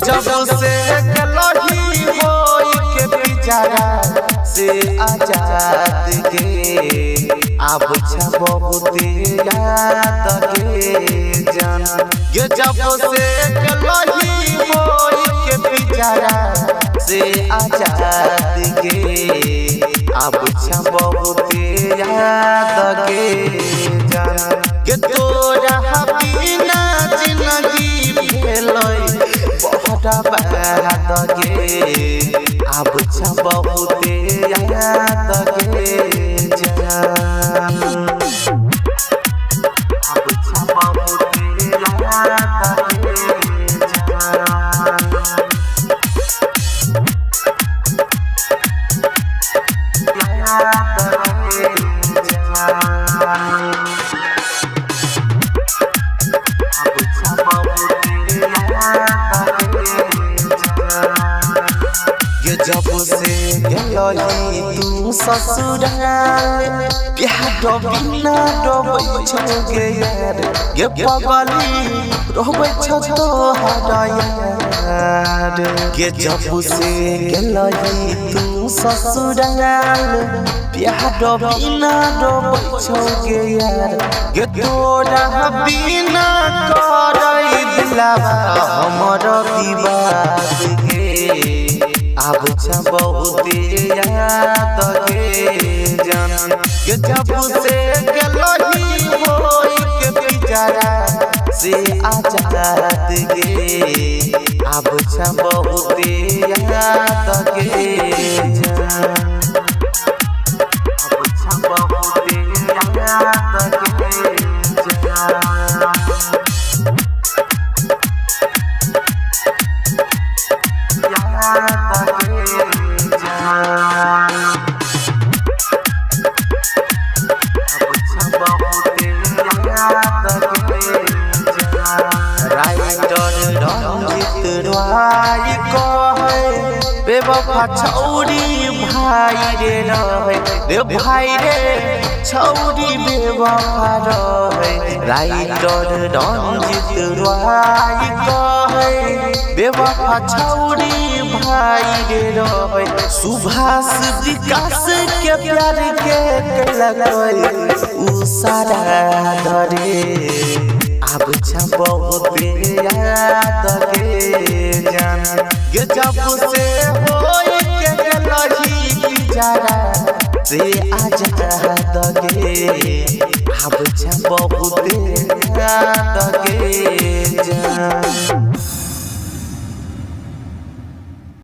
जब से लड़ी होई के पिजरा से आजाद के अब बहुत याद के जान ये जब से लड़ी होई के पिजरा से आजाद के अब बहुत याद के जान के तोरा बिना जिंदगी भेलै बहुत गे अब बहुत याद गे जान अब बहुत याद गे जान जब से गई तू ससुराल प्यार बिना डोबै छौ गे यार गे पगली रहबै छौ तोहर यार गे जब से गई तू ससुराल प्यार बिना डोबै छौ गे यार गे तोरा बिना करै दिलवा हमर विवाद गे अब बहुत याद के जान के जब से लड़ी होई के पिजरा से आजाद गे अब बहुत याद के जान अब बहुत याद के जान बेवफा छौरी भाई रे रहे रे भाई रे छौरी बेवफा रहे राइटर रंजित राय कहे बेवफा छौरी भाई रे रहे सुभाष विकास के प्यार के लगै उ सारा धरे अब बहुत याद के जान गे जब से होई के लड़ी पिजरा से आजाद गे अब बहुत याद के जान।